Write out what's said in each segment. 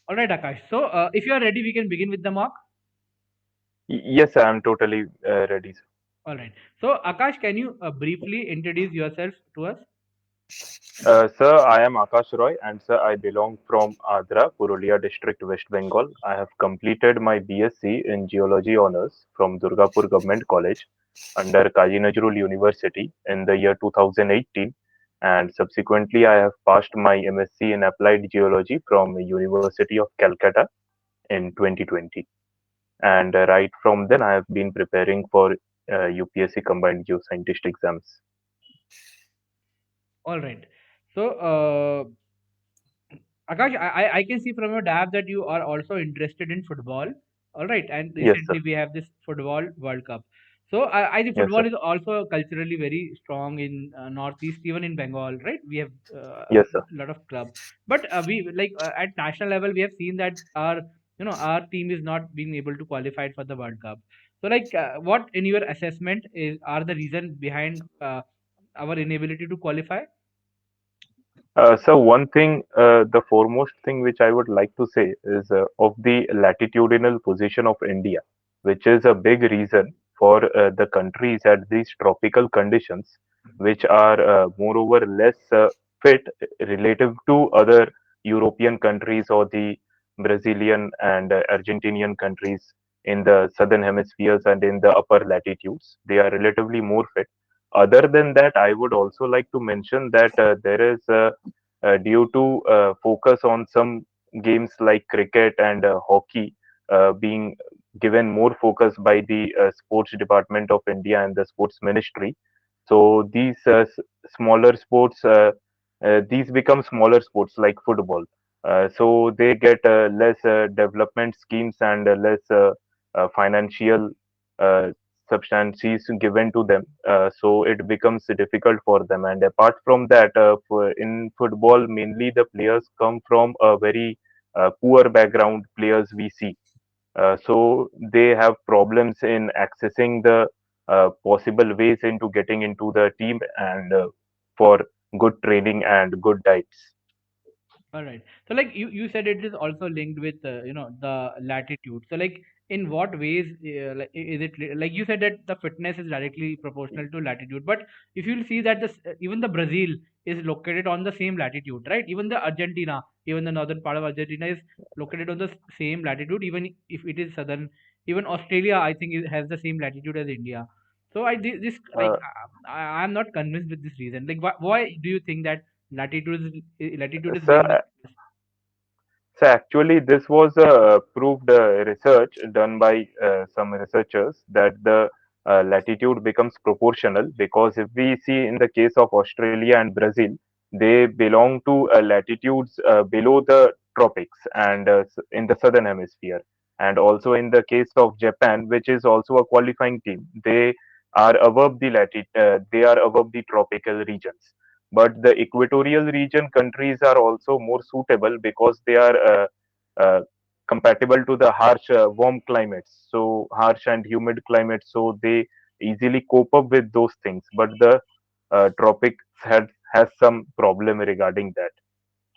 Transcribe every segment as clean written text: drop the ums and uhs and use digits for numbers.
All right, Akash. So, if you are ready, we can begin with the mock. Yes, I am totally ready, sir. All right. So, Akash, can you briefly introduce yourself to us? Sir, I am Akash Roy, and sir, I belong from Adra, Purulia district, West Bengal. I have completed my BSc in Geology honors from Durgapur Government College under Kazi Nazrul University in the year 2018, and subsequently I have passed my MSc in Applied Geology from University of Calcutta in 2020. And right from then, I have been preparing for UPSC combined geoscientist exams. All right. So, Akash, I can see from your tab that you are also interested in football. All right. And Yes, sir. recently we have this Football World Cup. So, I think Yes, football sir. is also culturally very strong in Northeast, even in Bengal, right? We have a Yes, sir. lot of club. But we like at national level, we have seen that our team is not being able to qualify for the World Cup. So, like, what in your assessment is are the reason behind our inability to qualify? So one thing, the foremost thing which I would like to say is of the latitudinal position of India, which is a big reason for the countries at these tropical conditions, which are moreover less fit relative to other European countries or the Brazilian and Argentinian countries in the southern hemispheres and in the upper latitudes. They are relatively more fit. Other than that, I would also like to mention that there is due to focus on some games like cricket and hockey being given more focus by the sports department of India and the sports ministry. So these smaller sports, these become smaller sports like football. So they get less development schemes and less financial uh, substances given to them. So it becomes difficult for them. And apart from that, in football, mainly the players come from a very poor background. Players we see, so they have problems in accessing the possible ways into getting into the team and for good training and good diets. All right. So like you said it is also linked with the latitude. So like in what ways like, is it like you said that the fitness is directly proportional to latitude, but if you'll see that even the Brazil is located on the same latitude, right? Even the Argentina, even the northern part of Argentina is located on the same latitude, even if it is southern. Even Australia, I think, it has the same latitude as India. So this like Uh, I'm not convinced with this reason. Like why do you think that latitude is so, making the So actually, this was a proved research done by some researchers that the latitude becomes proportional because if we see in the case of Australia and Brazil, they belong to latitudes below the tropics and in the southern hemisphere. And also in the case of Japan, which is also a qualifying team, they are above the tropical regions, but the equatorial region countries are also more suitable because they are uh, compatible to the harsh warm climates, so harsh and humid climates, so they easily cope up with those things, but the tropics has some problem regarding that,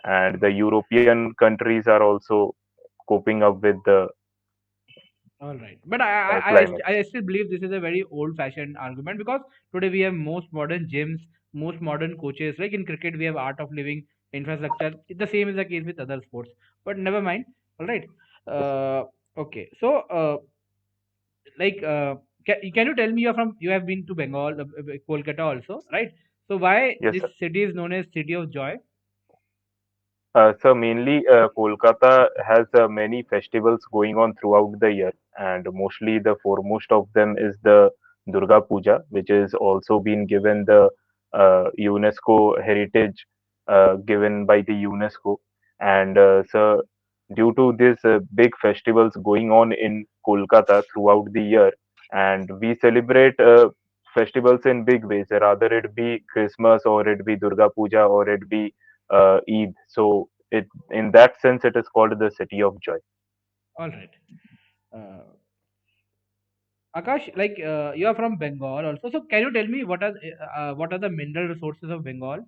and the European countries are also coping up with the all right, but I climates. still believe this is a very old-fashioned argument because today we have most modern gyms, most modern coaches. Like in cricket, we have art of living infrastructure. The same is the case with other sports. But never mind. All right. Uh, okay. So, can you tell me you have been to Bengal, Kolkata also, right? So why Yes, this sir. city is known as City of Joy? So mainly, Kolkata has many festivals going on throughout the year, and mostly the foremost of them is the Durga Puja, which is also been given the UNESCO heritage given by the UNESCO. And so, due to these big festivals going on in Kolkata throughout the year, and we celebrate festivals in big ways, rather it be Christmas or it be Durga Puja or it be Eid. So it in that sense it is called the city of joy. All right. Uh, Akash, like you are from Bengal also. So can you tell me what are the mineral resources of Bengal?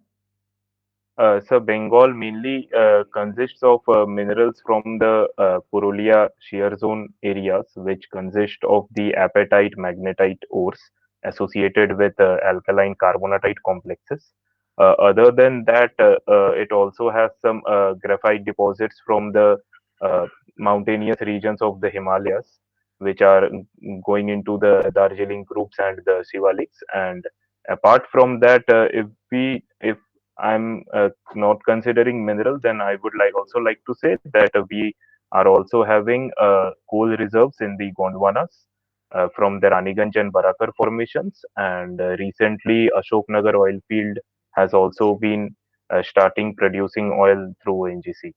So Bengal mainly consists of minerals from the Purulia shear zone areas, which consist of the apatite magnetite ores associated with alkaline carbonatite complexes. Other than that, it also has some graphite deposits from the uh, mountainous regions of the Himalayas, which are going into the Darjeeling groups and the Shivaliks. And apart from that, if I'm not considering mineral, then I would also like to say that we are also having coal reserves in the Gondwanas from the Raniganj and Barakar formations, and recently Ashoknagar oil field has also been starting producing oil through ONGC.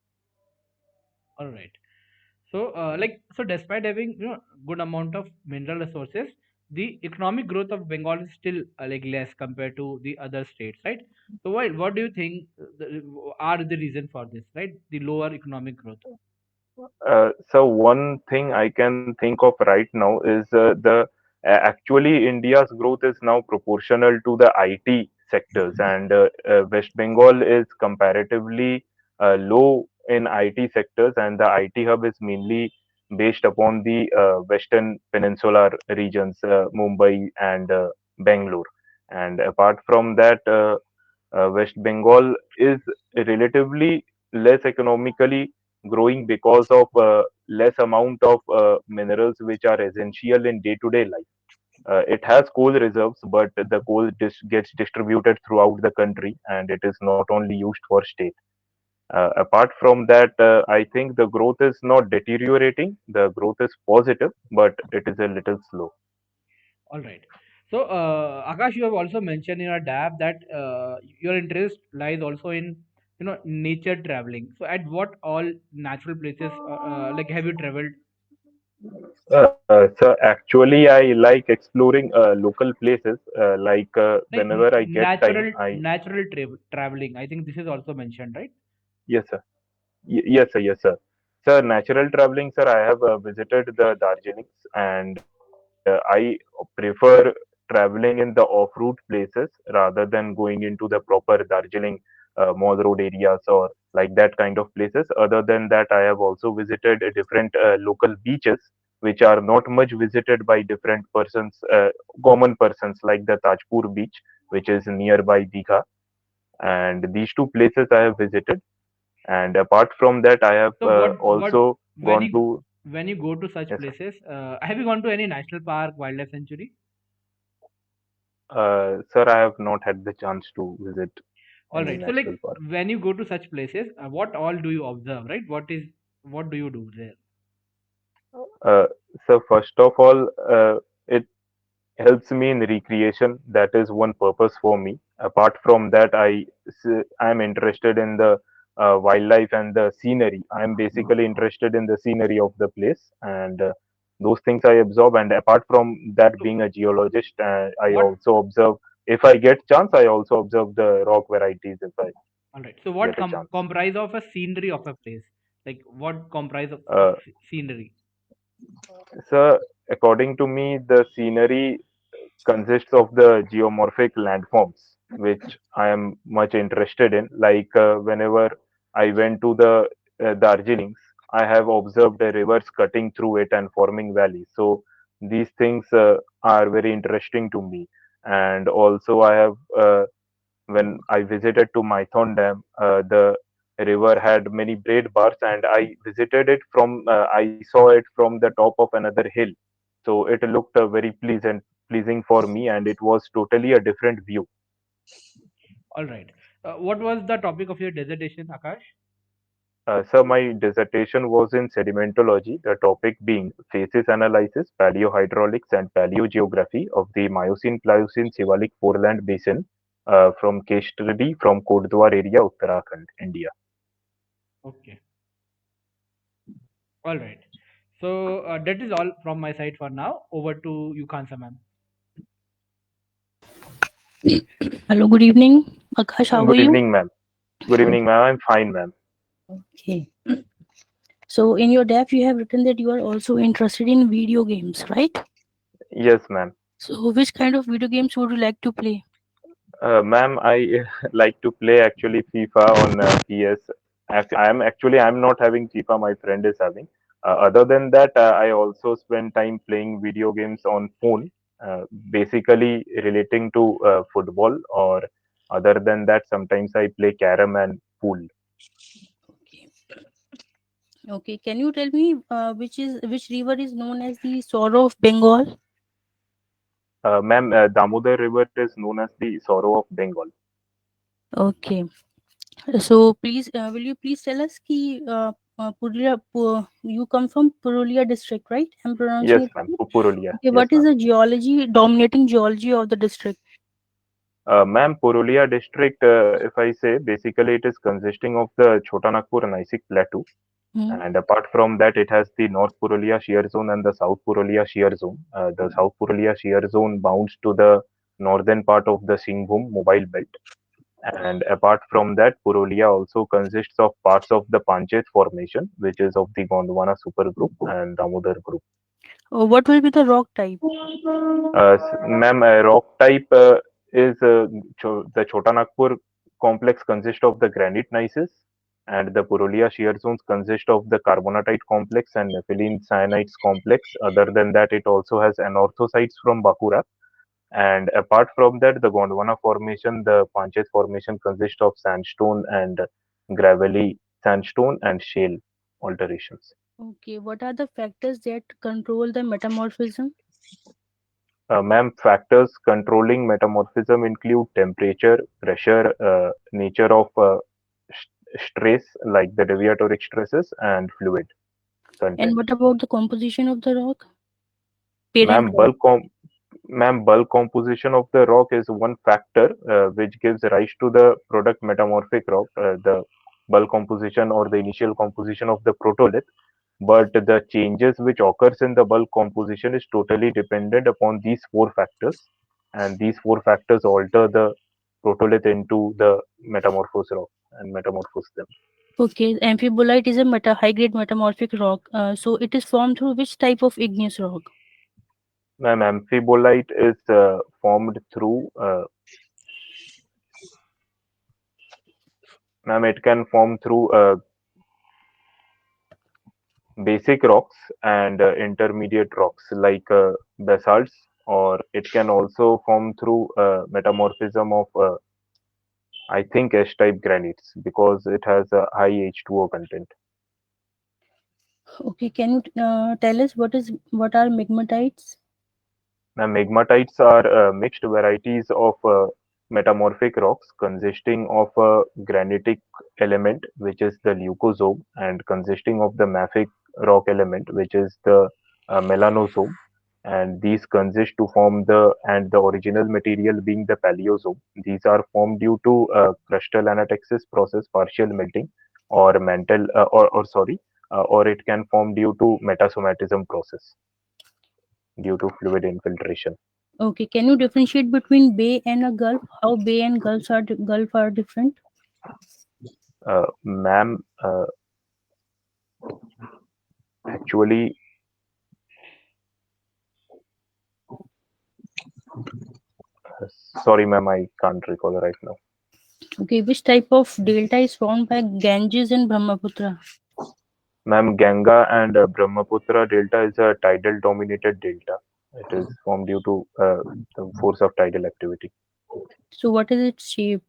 All right. So, so despite having good amount of mineral resources, the economic growth of Bengal is still like less compared to the other states, right? So, what do you think are the reason for this, right? The lower economic growth. So one thing I can think of right now is the actually India's growth is now proportional to the IT sectors, and West Bengal is comparatively low in IT sectors, and the IT hub is mainly based upon the Western Peninsular regions, Mumbai and Bangalore. And apart from that, West Bengal is relatively less economically growing because of less amount of minerals which are essential in day-to-day life. It has coal reserves, but the coal gets distributed throughout the country, and it is not only used for state. Apart from that, I think the growth is not deteriorating. The growth is positive, but it is a little slow. All right. So, Akash, you have also mentioned in your DAB that your interest lies also in nature traveling. So, at what all natural places like have you traveled? So actually, I like exploring local places. Like Whenever I get time, natural traveling. I think this is also mentioned, right? yes, sir. Yes, sir. Yes, sir. Sir, natural traveling, sir. I have visited the Darjeelings, and I prefer traveling in the off-route places rather than going into the proper Darjeeling mall road areas or like that kind of places. Other than that, I have also visited different local beaches, which are not much visited by different persons, common persons, like the Tajpur beach, which is nearby Digha. And these two places I have visited. And apart from that, I have So, what also when gone you to. go to such Yes, sir. places, have you gone to any national park, wildlife sanctuary? Sir, I have not had the chance to visit All any right. So, like national park. when you go to such places, what all do you observe, right? What do you do there? Uh, so first of all, it helps me in recreation. That is one purpose for me. Apart from that, I am interested in the wildlife and the scenery. I am basically interested in the scenery of the place, and those things I absorb. And apart from that, So, being a geologist, I what also observe. If I get chance, I also observe the rock varieties if I all right. So, get what a chance. comprise of a scenery of a place? Like what comprise of Uh, scenery? so according to me, the scenery consists of the geomorphic landforms, which I am much interested in. Whenever I went to the Darjeelings, I have observed the rivers cutting through it and forming valleys. So these things are very interesting to me. And also, when I visited to Maithon Dam, the river had many braid bars, and I visited it I saw it from the top of another hill. So it looked very pleasing for me, and it was totally a different view. All right. What was the topic of your dissertation, Akash? So my dissertation was in sedimentology, the topic being phases analysis, paleohydraulics, and paleogeography of the Miocene-Pliocene Shivalik foreland basin from case study from Kotdwar area, Uttarakhand, India. Okay. All right. So that is all from my side for now. Over to you, Khansa ma'am. Hello, good evening. Akash, how are Good you? evening, ma'am. Good evening, ma'am. I'm fine, ma'am. Okay. So, in your DAF, you have written that you are also interested in video games, right? Yes, ma'am. So, which kind of video games would you like to play? Ma'am, I like to play actually FIFA on PS. I'm not having FIFA. My friend is having. Other than that, I also spend time playing video games on phone, uh, basically relating to football. Or other than that, sometimes I play carom and pool. Okay. Okay. Can you tell me which river is known as the Sorrow of Bengal? Ma'am, Damodar River is known as the Sorrow of Bengal. Okay. So please, will you please tell us ki you come from Purulia district, right? I'm pronouncing Yes, it ma'am. right. Purulia. Okay. Yes, What is ma'am. the geology dominating geology of the district? Ma'am, Purulia district, if I say, basically it is consisting of the Chota Nagpur and Naisik plateau. Hmm. And apart from that, it has the North Purulia shear zone and the South Purulia shear zone. The South Purulia shear zone bounds to the northern part of the Singhbhum mobile belt. And apart from that, Purulia also consists of parts of the Panchet formation, which is of the Gondwana supergroup and Damodar group. What will be the rock type? Ma'am, rock type is the Chota Nagpur complex consists of the granite gneisses, and the Purulia shear zones consist of the carbonatite complex and nepheline cyanides complex. Other than that, it also has anorthosites from Bakura. And apart from that, the Gondwana formation, the Panchet formation consists of sandstone and gravelly sandstone and shale alterations. Okay. What are the factors that control the metamorphism? Ma'am, factors controlling metamorphism include temperature, pressure, nature of stress like the deviatoric stresses, and fluid And content. what about the composition of the rock? Parent Ma'am, rock. bulk composition of the rock is one factor which gives rise to the product metamorphic rock, the bulk composition or the initial composition of the protolith. But the changes which occurs in the bulk composition is totally dependent upon these four factors, and these four factors alter the protolith into the metamorphosed rock and metamorphose them. Okay, amphibolite is a high-grade metamorphic rock. So it is formed through which type of igneous rock? Ma'am, amphibolite is formed through, ma'am, it can form through basic rocks and intermediate rocks like basalts, or it can also form through metamorphism of I think S-type granites because it has a high H2O content. Okay, can you tell us what are migmatites? Now, megmatites are mixed varieties of metamorphic rocks consisting of a granitic element, which is the leucosome, and consisting of the mafic rock element, which is the melanosome. And these consist to form the original material being the paleosome. These are formed due to crustal anatexis process, partial melting, or mantle, or sorry, or it can form due to metasomatism process due to fluid infiltration. Okay, can you differentiate between bay and a gulf? How bay and gulf are different? Ma'am, actually, uh, sorry, ma'am, I can't recall right now. Okay, which type of delta is formed by Ganges and Brahmaputra? Ma'am, Ganga and Brahmaputra delta is a tidal dominated delta. It is formed due to the force of tidal activity. So what is its shape?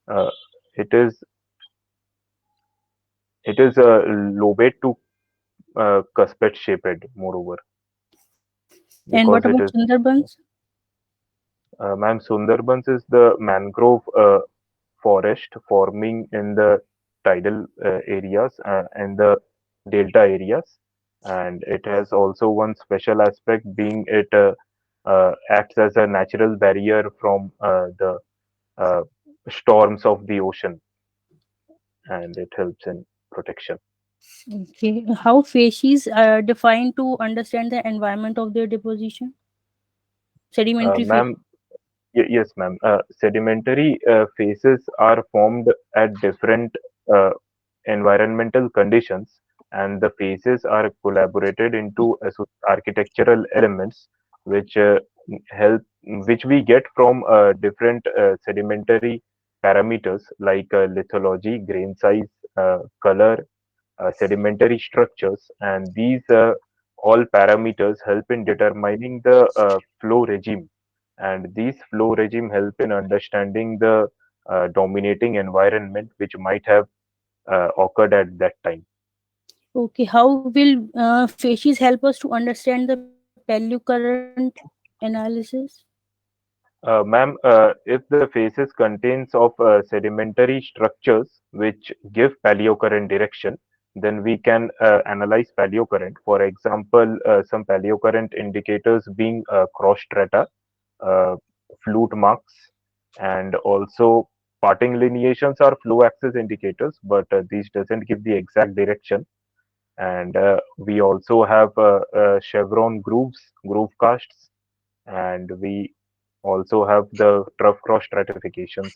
Uh, it is it is a lobate to cuspate shaped, moreover, And what because it about is. Sundarbans? Ma'am, Sundarbans is the mangrove forest forming in the tidal areas and the delta areas, and it has also one special aspect being it acts as a natural barrier from the uh, storms of the ocean, and it helps in protection. Okay, how facies are defined to understand the environment of their deposition? Sedimentary Ma'am, facies. yes, ma'am. Sedimentary phases are formed at different uh, environmental conditions, and the phases are collaborated into architectural elements which help which we get from different sedimentary parameters like lithology, grain size, color, sedimentary structures, and these all parameters help in determining the flow regime, and these flow regime help in understanding the dominating environment which might have occurred at that time. Okay, how will fishes help us to understand the paleocurrent analysis? Ma'am, if the phases contains of sedimentary structures which give paleocurrent direction, then we can analyze paleocurrent. For example, some paleocurrent indicators being cross strata, uh, flute marks, and also parting lineations are flow axis indicators, but these doesn't give the exact direction. And we also have chevron grooves, groove casts, and we also have the trough cross stratifications.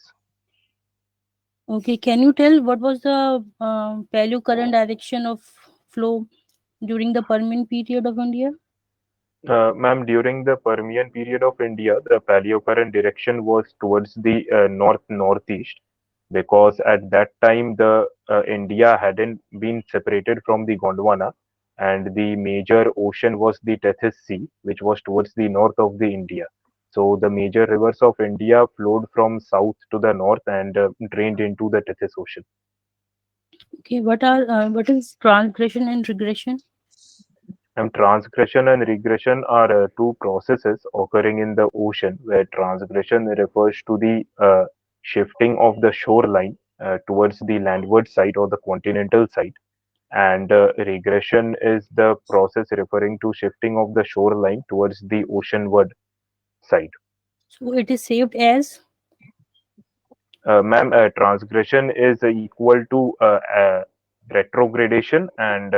Okay, can you tell what was the paleocurrent direction of flow during the Permian period of India? Ma'am, during the Permian period of India, the paleocurrent direction was towards the north-northeast because at that time the India hadn't been separated from the Gondwana, and the major ocean was the Tethys Sea, which was towards the north of the India. So the major rivers of India flowed from south to the north and drained into the Tethys Ocean. Okay, what is transgression and regression? And transgression and regression are two processes occurring in the ocean, where transgression refers to the shifting of the shoreline towards the landward side or the continental side, and regression is the process referring to shifting of the shoreline towards the oceanward side. So it is saved as. Ma'am, transgression is equal to retrogradation, and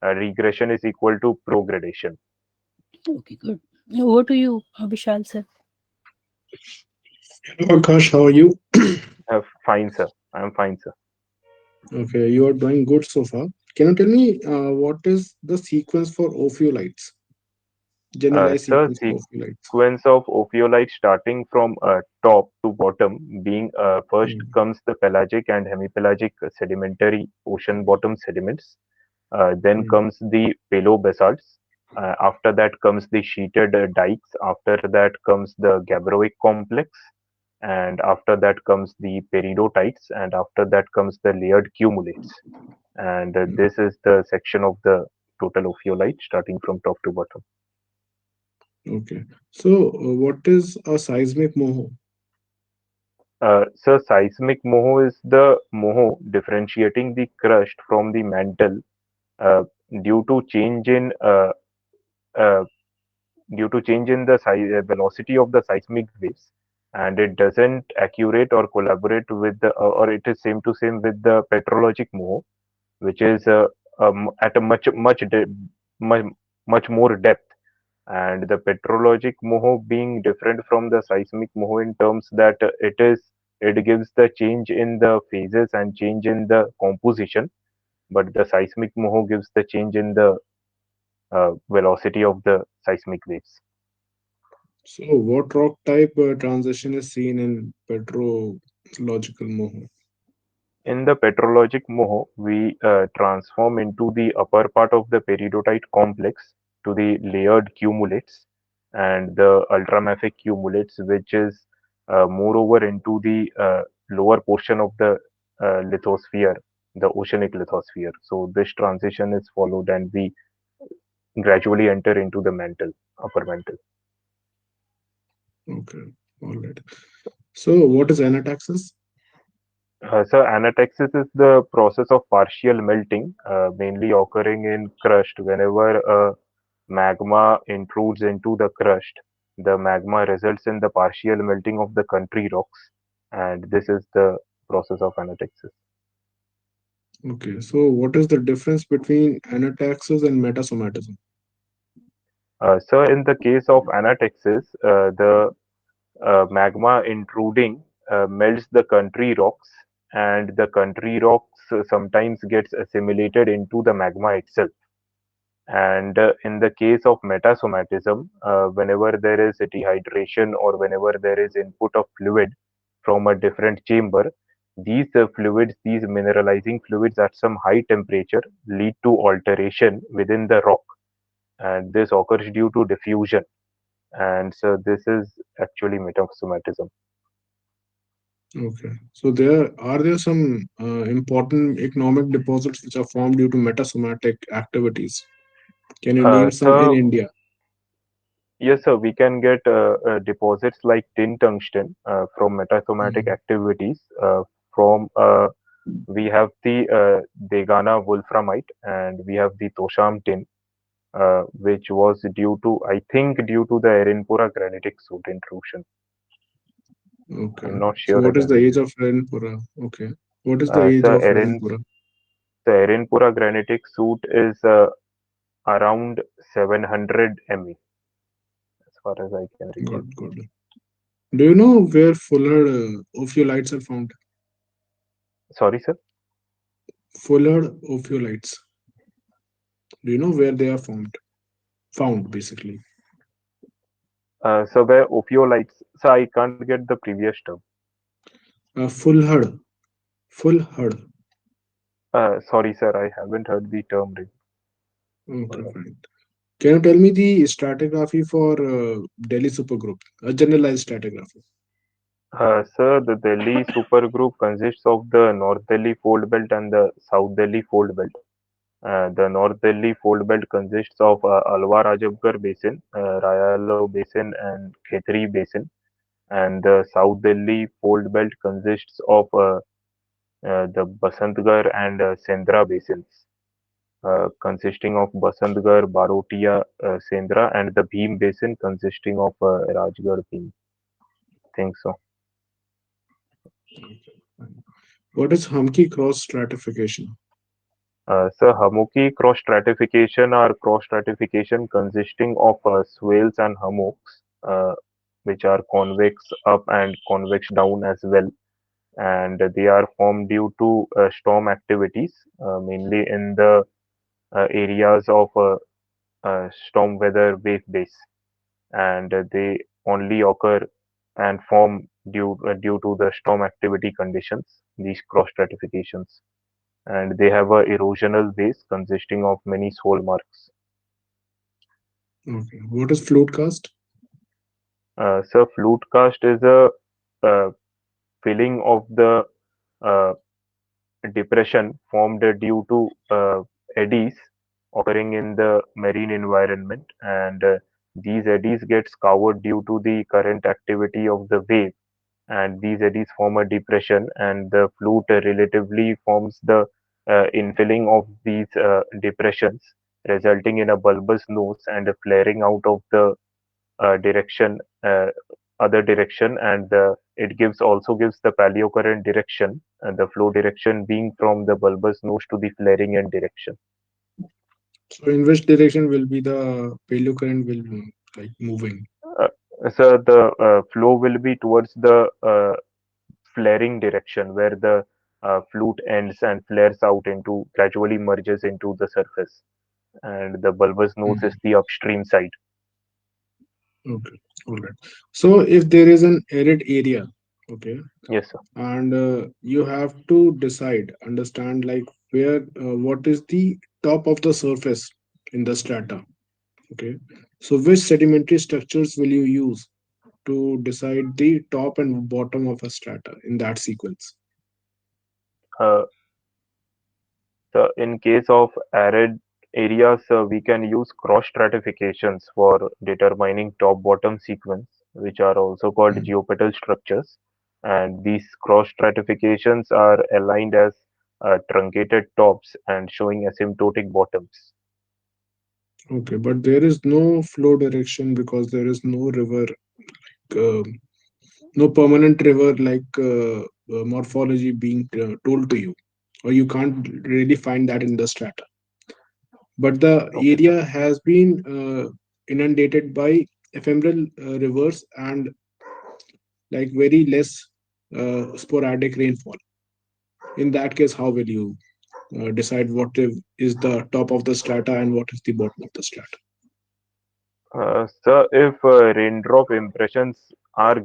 regression is equal to progradation. Okay, good. Over to you, Vishal sir. Hello, Akash, how are you? Fine, sir. I'm fine, sir. Okay, you are doing good so far. Can you tell me what is the sequence for ophiolites? Generalized Sir, sequence for ophiolites. sequence of ophiolite starting from top to bottom being first Hmm. comes the pelagic and hemipelagic sedimentary ocean bottom sediments. Then Hmm. comes the paleobasalts. After that comes the sheeted dikes. After that comes the gabbroic complex. And after that comes the peridotites. And after that comes the layered cumulates. And this is the section of the total ophiolite starting from top to bottom. Okay. So, what is a seismic moho? So seismic moho is the moho differentiating the crust from the mantle uh, due to change in uh, the velocity of the seismic waves, and it doesn't accurate or collaborate with the or it is same with the petrologic moho, which is at a much much more depth, and the petrologic moho being different from the seismic moho in terms that it gives the change in the phases and change in the composition, but the seismic moho gives the change in the velocity of the seismic waves. So, what rock type transition is seen in petrological moho? In the petrologic moho, we transform into the upper part of the peridotite complex to the layered cumulates and the ultramafic cumulates, which is moreover into the lower portion of the lithosphere, the oceanic lithosphere. So this transition is followed, and we gradually enter into the mantle, upper mantle. Okay, all right. So, what is anataxis? So anataxis is the process of partial melting, mainly occurring in crust whenever magma intrudes into the crust. The magma results in the partial melting of the country rocks, and this is the process of anataxis. Okay, so what is the difference between anataxis and metasomatism? So in the case of anataxis, the magma intruding melts the country rocks, and the country rocks sometimes gets assimilated into the magma itself. And in the case of metasomatism, whenever there is a dehydration or whenever there is input of fluid from a different chamber, these fluids, these mineralizing fluids at some high temperature lead to alteration within the rock, and this occurs due to diffusion. And so this is actually metasomatism. Okay. So there some important economic deposits which are formed due to metasomatic activities. Can you name some in So India? yes, sir, we can get deposits like tin tungsten from metasomatic Mm. activities. From We have the Degana wolframite and we have the Tosham tin, which was due to, I think, due to the Erinpura granitic soot intrusion. Okay. I'm not So sure what is the again. age of Renpura? Okay. What is the Uh, age so of Erin, Renpura? the Erinpura granitic soot is around 700 ME, as far as I can recall. Good, good. Do you know where fuller ophiolites are found? Sorry, sir. Fuller ophiolites. Do you know where they are formed? Found, basically. So where ophiolites, so I can't get the previous term. Full hud. Full hud. Sorry, sir, I haven't heard the term. Okay, fine. Can you tell me the stratigraphy for Delhi supergroup? A generalized stratigraphy. Sir, the Delhi supergroup consists of the North Delhi fold belt and the South Delhi fold belt. The North Delhi fold belt consists of Alwar Rajabgarh Basin, Rayalo Basin, and Khetri Basin. And the South Delhi fold belt consists of the Basantgarh and Sendra basins, consisting of Basantgarh, Barotia, Sendra, and the Bhim basin consisting of Rajgarh Bhim. Think so. Okay, fine. What is Humphrey cross stratification? So Hamuki cross stratification are cross stratification consisting of swales and hummocks, which are convex up and convex down as well, and they are formed due to storm activities, mainly in the areas of storm weather wave base, and they only occur and form due to the storm activity conditions. These cross stratifications, and they have a erosional base consisting of many soil marks. Okay. What is flute cast? So flute cast is a uh, filling of the uh, depression formed due to eddies occurring in the marine environment, and these eddies get scoured due to the current activity of the wave, and these eddies form a depression, and the flute relatively forms the infilling of these depressions, resulting in a bulbous nose and a flaring out of the direction, other direction, and it gives also gives the paleocurrent direction, and the flow direction being from the bulbous nose to the flaring end direction. So in which direction will be the paleocurrent will like moving? Uh, so the flow will be towards the flaring direction, where the flute ends and flares out into gradually merges into the surface, and the bulbous nose is Mhm. the upstream side. Okay. All right. So if there is an arid area, okay, Yes, sir. and you have to decide, understand like where, what is the top of the surface in the strata. Okay. So which sedimentary structures will you use to decide the top and bottom of a strata in that sequence? Uh, So in case of arid areas, we can use cross stratifications for determining top-bottom sequence, which are also called Mm. geopetal structures. And these cross stratifications are aligned as truncated tops and showing asymptotic bottoms. Okay, but there is no flow direction because there is no river, uh, no permanent river morphology being told to you, or you can't really find that in the strata. But the Okay, sir. area has been inundated by ephemeral rivers and like very less sporadic rainfall. In that case, how will you? decide is the top of the strata and what is the bottom of the strata? So if raindrop impressions are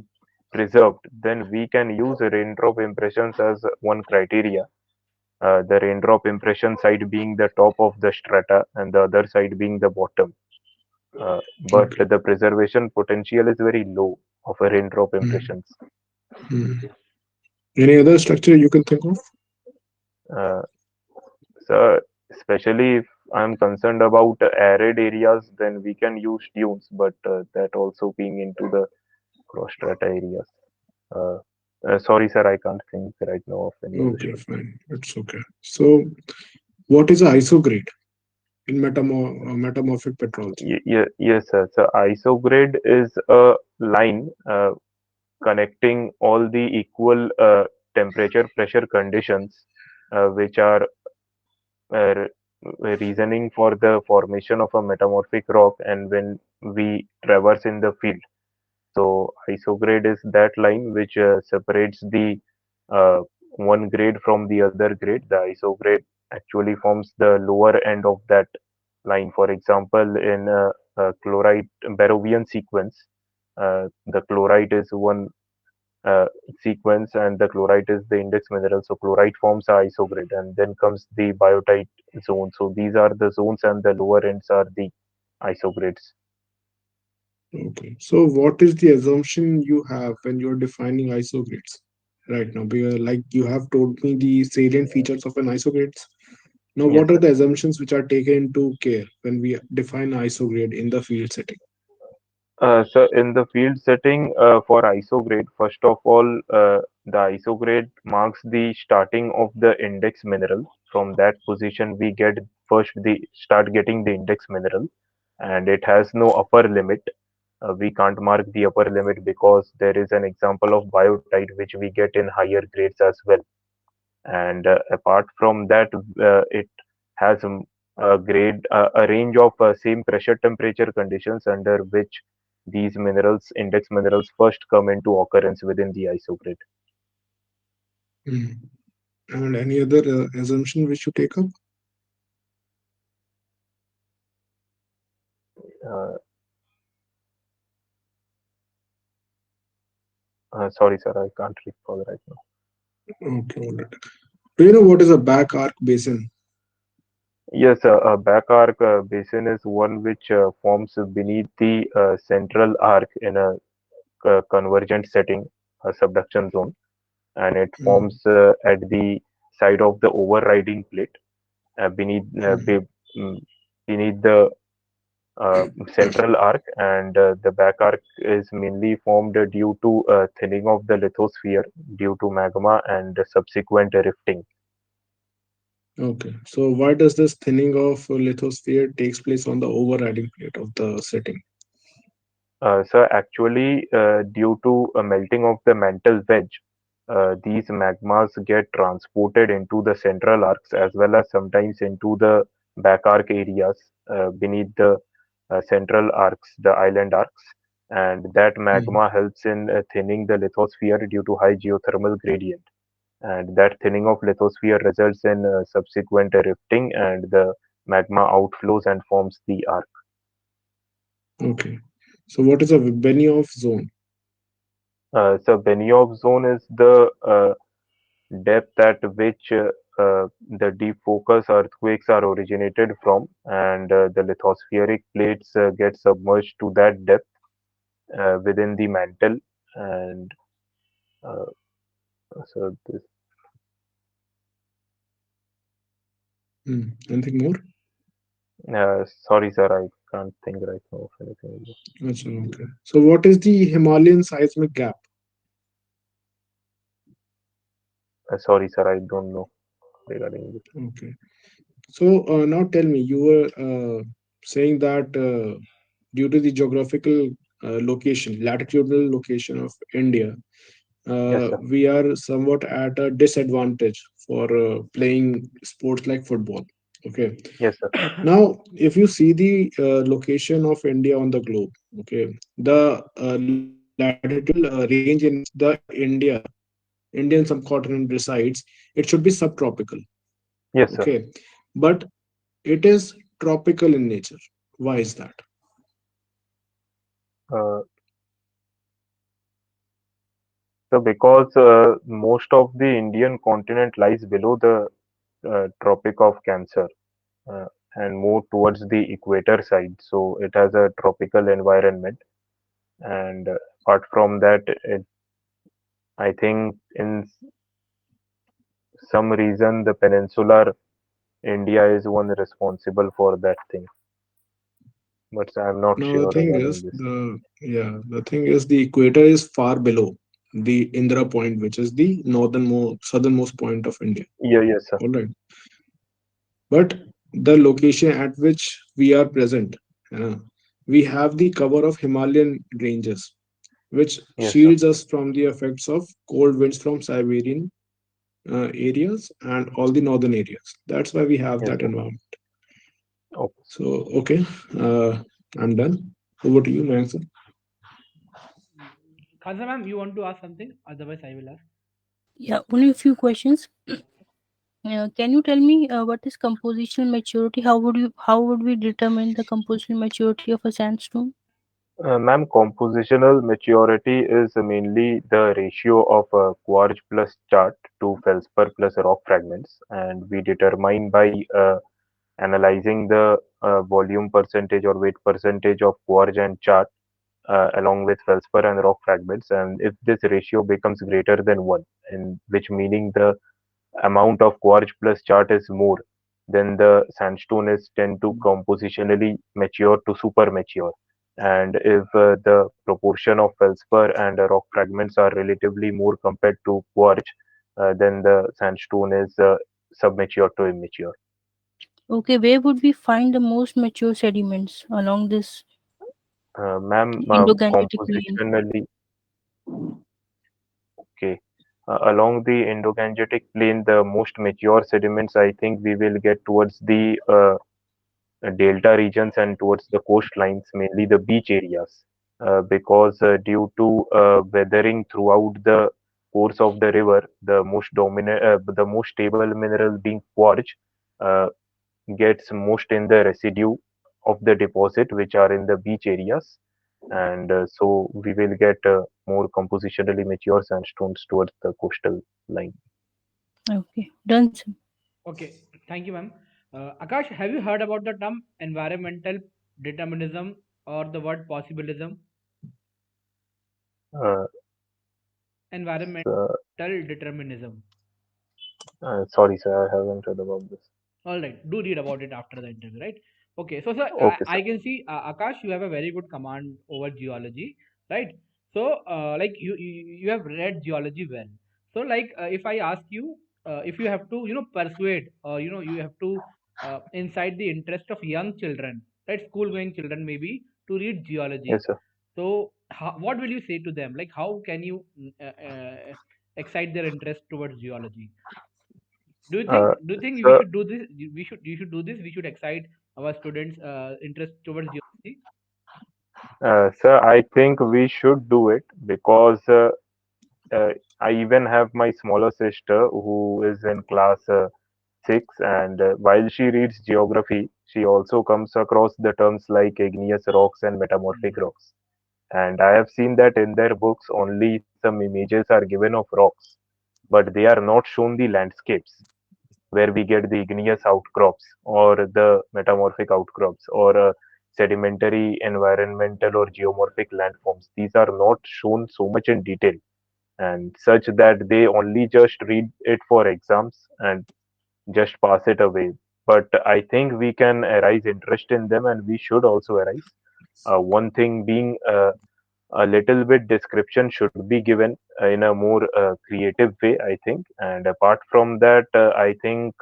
preserved, then we can use raindrop impressions as one criteria. The raindrop impression side being the top of the strata and the other side being the bottom. But Okay. the preservation potential is very low of a raindrop Hmm. impressions. Hmm. Any other structure you can think of? Uh, so especially if I'm concerned about arid areas, then we can use dunes, but that also being into the cross strata areas. Uh, Sorry, sir, I can't think right now of any other Okay, structure. fine. It's okay. So, what is a isograde in metamorphic petrols? Yes, sir. So isograde is a line connecting all the equal temperature pressure conditions which are uh, reasoning for the formation of a metamorphic rock and when we traverse in the field. So isograde is that line which separates the uh, one grade from the other grade. The isograde actually forms the lower end of that line. For example, in chloride Barrovian sequence, the chloride is one sequence and the chlorite is the index mineral. So chlorite forms a isograde and then comes the biotite zone. So these are the zones and the lower ends are the isogrades. Okay. So, what is the assumption you have when you're defining isogrades right now? Because, like you have told me the salient features of an isogrades. Now, Yes, what are sir. the assumptions which are taken into care when we define isograde in the field setting? So in the field setting for isograde, first of all, the isograde marks the starting of the index mineral. From that position, we get first the start getting the index mineral, and it has no upper limit. We can't mark the upper limit because there is an example of biotite which we get in higher grades as well. And apart from that, it has a range of same pressure temperature conditions under which these minerals, index minerals, first come into occurrence within the isograde. Hmm. And any other assumption which you take up? Uh, Sorry, sir, I can't recall right now. Okay, all right. Do you know what is a back arc basin? Yes, a back arc basin is one which forms beneath the central arc in a convergent setting, a subduction zone, and it Hmm. forms at the side of the overriding plate beneath mm, beneath the central arc, and the back arc is mainly formed due to thinning of the lithosphere due to magma and subsequent rifting. Okay, so why does this thinning of lithosphere takes place on the overriding plate of the setting? So actually, due to a melting of the mantle wedge, these magmas get transported into the central arcs as well as sometimes into the back arc areas beneath the central arcs, the island arcs, and that Hmm. magma helps in thinning the lithosphere due to high geothermal gradient. And that thinning of lithosphere results in subsequent rifting, and the magma outflows and forms the arc. Okay, so what is a Benioff zone? So Benioff zone is the depth at which the deep focus earthquakes are originated from, and the lithospheric plates get submerged to that depth within the mantle. And uh, so, this, Anything more? sorry, sir, I can't think right now of anything. Achha, okay. So what is the Himalayan seismic gap? Sorry, sir, I don't know regarding this. Okay. So now tell me, you were saying that due to the geographical location, latitudinal location of India, Yes, sir. we are somewhat at a disadvantage for playing sports like football. Okay. Yes, sir. Now, if you see the location of India on the globe, okay, the latitudinal range in which the Indian subcontinent resides, it should be subtropical. Yes, sir. Okay, but it is tropical in nature. Why is that? Uh, so because most of the Indian continent lies below the Tropic of Cancer uh, and more towards the equator side, so it has a tropical environment. And apart from that, I think in some reason the peninsular India is one responsible for that thing, but I'm not Now the sure thing regarding is this. the thing is the equator is far below the Indra point, which is the northernmost southernmost point of India. Yeah, yes, sir. All right, but the location at which we are present, uh, we have the cover of Himalayan ranges, which Yes, sir. shields us from the effects of cold winds from Siberian areas and all the northern areas. That's why we have Yes, that sir. environment. Okay. So, okay, I'm done. Over to you, Mayank sir. Khansa ma'am, you want to ask something? Otherwise, I will ask. Yeah, only a few questions. Can you tell me what is compositional maturity? How would we determine the compositional maturity of a sandstone? Ma'am, compositional maturity is mainly the ratio of quartz plus chert to feldspar plus rock fragments, and we determine by analyzing the volume percentage or weight percentage of quartz and chert along with feldspar and rock fragments. And if this ratio becomes greater than 1, in which meaning the amount of quartz plus chert is more, then the sandstone is tend to compositionally mature to super mature. And if the proportion of feldspar and rock fragments are relatively more compared to quartz, then the sandstone is submature to immature. Okay, where would we find the most mature sediments along this Ma'am, Indo-Gangetic Plain? compositionally, okay. Along the Indo-Gangetic Plain, the most mature sediments, I think we will get towards the delta regions and towards the coastlines, mainly the beach areas, because due to weathering throughout the course of the river, the most stable mineral being quartz, uh, gets most in the residue of the deposit, which are in the beach areas, and so we will get more compositionally mature sandstones towards the coastal line. Okay, done, sir. Okay, thank you, ma'am. Akash, have you heard about the term environmental determinism or the word possibilism? Uh, Environmental so, determinism. sorry, sir, I haven't heard about this. All right, do read about it after the interview, right? Okay, so sir, Okay, sir. I can see Akash, you have a very good command over geology, right? So, like you have read geology well. So, like if I ask you, if you have to, persuade, you have to incite the interest of young children, right, school-going children maybe, to read geology. Yes, sir. So, what will you say to them? Like, how can you excite their interest towards geology? Do you think we So, should do this? You should do this. We should excite our students' interest towards geology. sir, I think we should do it because uh, I even have my smaller sister who is in class 6, and while she reads geography, she also comes across the terms like igneous rocks and metamorphic Hmm. rocks. And I have seen that in their books, only some images are given of rocks, but they are not shown the landscapes where we get the igneous outcrops or the metamorphic outcrops or sedimentary, environmental, or geomorphic landforms. These are not shown so much in detail and such that they only just read it for exams and just pass it away. But I think we can arise interest in them and we should also arise. One thing being a little bit description should be given in a more creative way, I think. And apart from that, I think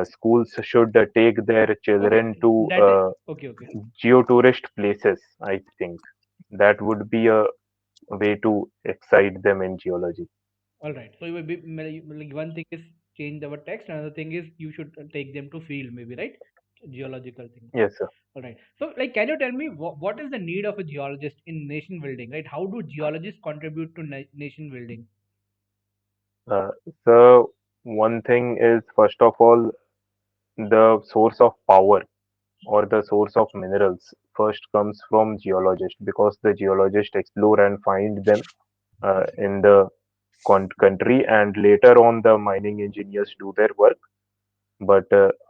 schools should take their Okay, children to that is okay. Okay, geotourist places. I think that would be a way to excite them in geology. all right. So you will be like one thing is change our text. Another thing is you should take them to field, maybe, right? Geological things. Yes, sir. All right. So, like, can you tell me what is the need of a geologist in nation building, right? How do geologists contribute to nation building? Uh, so. One thing is, first of all, the source of power or the source of minerals first comes from geologist, because the geologist explore and find them in the country, and later on the mining engineers do their work. But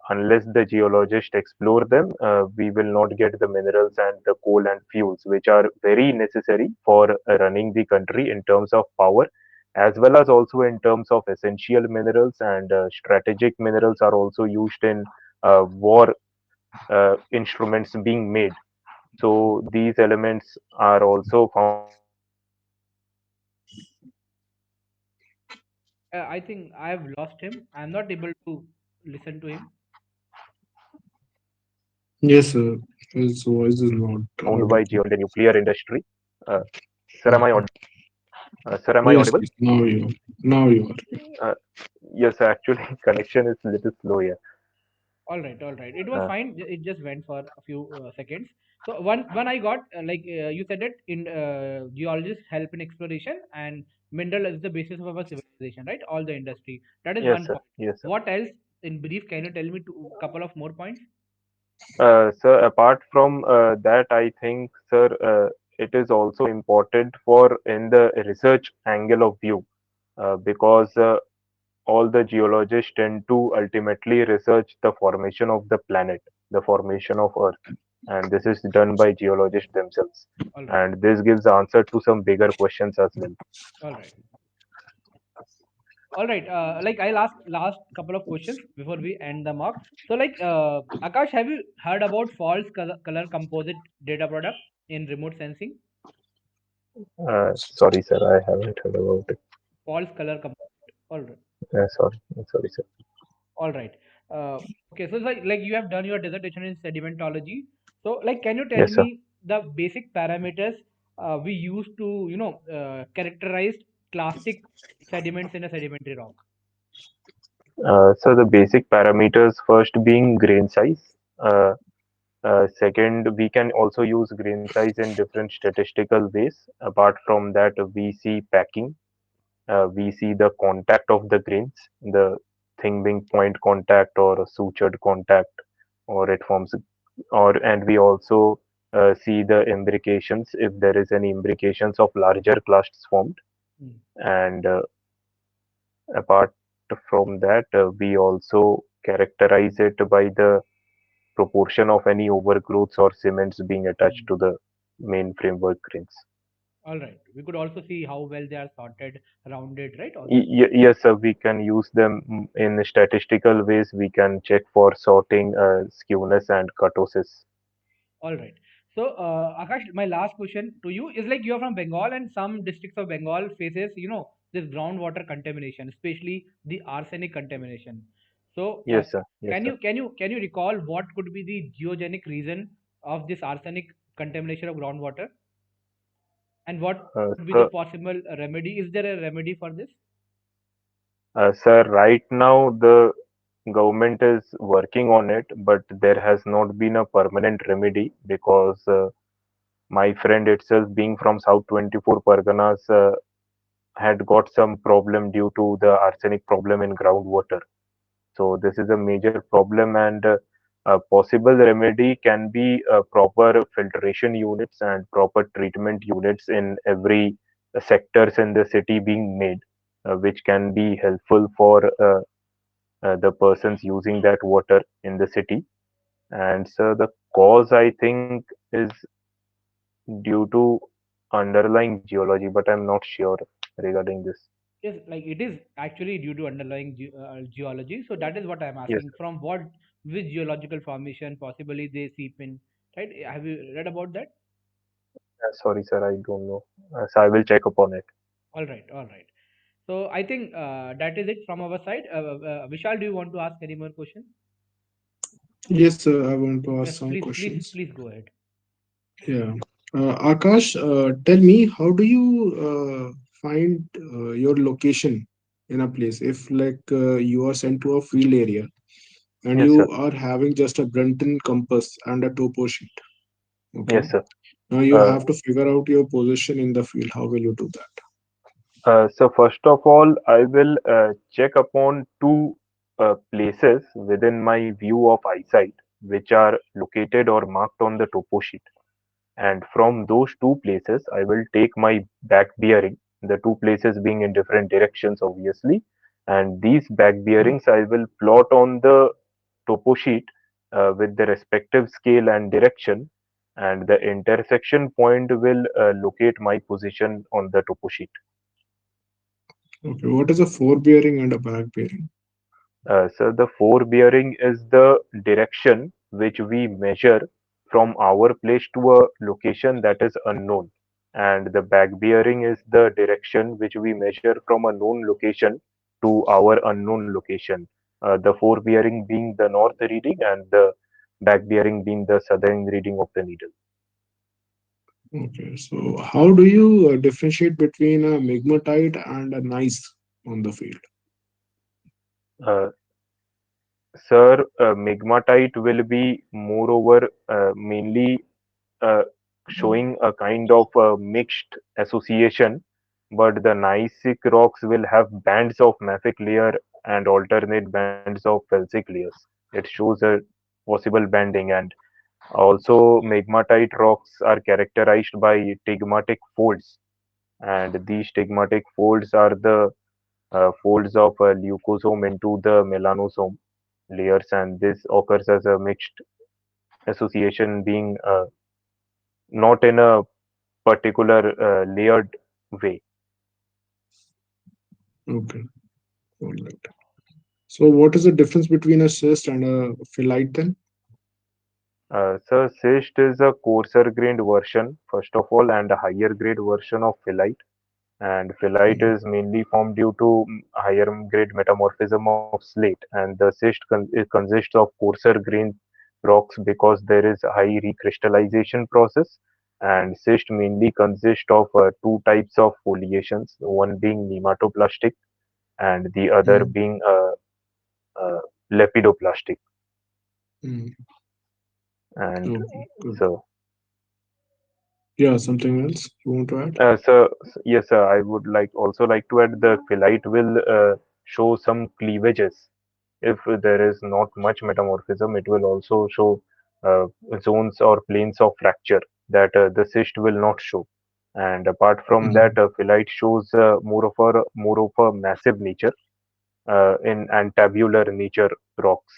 unless the geologists explore them, we will not get the minerals and the coal and fuels, which are very necessary for running the country in terms of power, as well as also in terms of essential minerals, and strategic minerals are also used in war instruments being made. So these elements are also found in the geology. I think I've lost him. I'm not able to listen to him. Yes, sir. His voice is not audible. Sir, am I audible? Mhm. Sir, am I Yes, audible? yes. Now you are. Uh, yes, actually, connection is a little slow here. All right, all right. It was Uh, fine. It just went for a few seconds. So one I got you said it in geologists help in exploration and mineral is the basis of our civilization, right? All the industry. That is yes, one sir. point. Yes, sir. What else in brief? Can you tell me two couple of more points? Sir, apart from that, I think, sir, it is also important for in the research angle of view, because all the geologists tend to ultimately research the formation of the planet, the formation of Earth, and this is done by geologists themselves. All right, And this gives answer to some bigger questions as well. all right. All right. Like I'll ask last couple of questions before we end the mock. So, like, Akash, have you heard about false color composite data product in remote sensing? Sorry, sir, I haven't heard about it. False color composite. All right. Sorry, sir. All right. Okay. So, it's like you have done your dissertation in sedimentology. So, like, can you tell Yes, sir. me the basic parameters we use to, characterize clastic sediments in a sedimentary rock? So the basic parameters first being grain size. Second, we can also use grain size in different statistical ways. Apart from that, we see packing. We see the contact of the grains, the thing being point contact or a sutured contact, or it forms, or and we also see the imbrications if there is any imbrications of larger clusters formed. Hmm. And apart from that, we also characterize it by the proportion of any overgrowths or cements being attached Hmm. to the main framework grains. All right. We could also see how well they are sorted, rounded, right? All that. Yes, sir, we can use them in statistical ways. We can check for sorting, skewness, and kurtosis. All right. So, Akash, my last question to you is like you are from Bengal, and some districts of Bengal faces, this groundwater contamination, especially the arsenic contamination. So, Yes, sir. Yes, can sir. you recall what could be the geogenic reason of this arsenic contamination of groundwater, and what could be the So, possible remedy? Is there a remedy for this? sir, right now the government is working on it, but there has not been a permanent remedy, because my friend itself, being from South 24 Parganas, had got some problem due to the arsenic problem in groundwater. So this is a major problem, and a possible remedy can be proper filtration units and proper treatment units in every sectors in the city being made, which can be helpful for the persons using that water in the city. And so the cause, I think, is due to underlying geology, but I'm not sure regarding this. Yes, like it is actually due to underlying geology. So that is what I'm Yes, asking. From which geological formation possibly they seep in, right? Have you read about that? sorry, sir, I don't know. So I will check upon it. All right, all right. So I think that is it from our side. Vishal, do you want to ask any more question? Yes, sir. I want to ask Yes, some questions. please go ahead. Yeah. Akash, tell me, how do you find your location in a place? If like you are sent to a field area and Yes, you sir. are having just a Brunton compass and a topo sheet, okay? Yes, sir. Now you Uh, have to figure out your position in the field. How will you do that? So first of all, I will check upon two places within my view of eyesight, which are located or marked on the topo sheet. And from those two places, I will take my back bearing, the two places being in different directions, obviously. And these back bearings I will plot on the topo sheet with the respective scale and direction. And the intersection point will locate my position on the topo sheet. Okay, what is a forebearing and a back bearing? So the forebearing is the direction which we measure from our place to a location that is unknown, and the back bearing is the direction which we measure from a known location to our unknown location. The forebearing being the north reading and the back bearing being the southern reading of the needle. Okay, so how do you differentiate between a migmatite and a gneiss on the field? Uh, Sir, migmatite will be moreover mainly uh, showing a kind of mixed association, but the gneissic rocks will have bands of mafic layer and alternate bands of felsic layers. It shows a possible banding, and also migmatite rocks are characterized by stigmatic folds, and these stigmatic folds are the folds of a leucosome into the melanosome layers, and this occurs as a mixed association being not in a particular layered way. Okay, all right. So what is the difference between a cyst and a phyllite then? So cyst is a coarser grained version, first of all, and a higher grade version of phyllite. And phyllite Mm, is mainly formed due to higher grade metamorphism of slate, and the cyst it consists of coarser grained rocks because there is a high recrystallization process. And cyst mainly consists of two types of foliations, one being nematoplastic and the other mm, being uh, lepidoplastic. mm. And Okay, good. so, Yeah, something else you want to add? yes, sir, I would also like to add the phyllite will show some cleavages. If there is not much metamorphism, it will also show uh, zones or planes of fracture that the cyst will not show. And apart from that, Mm, phyllite shows more of a massive nature in and tabular nature rocks,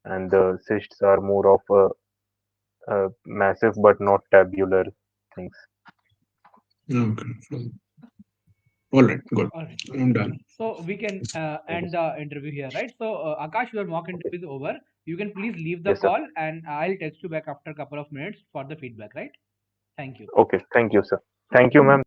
and the cysts are more of massive but not tabular things. okay, fine. All right, good. All right. I'm done. So we can end the interview here, right? So Akash, your mock interview is over. You can please leave the Yes, sir. call, and I'll text you back after a couple of minutes for the feedback, right? Thank you. Okay, thank you, sir. Thank you, ma'am.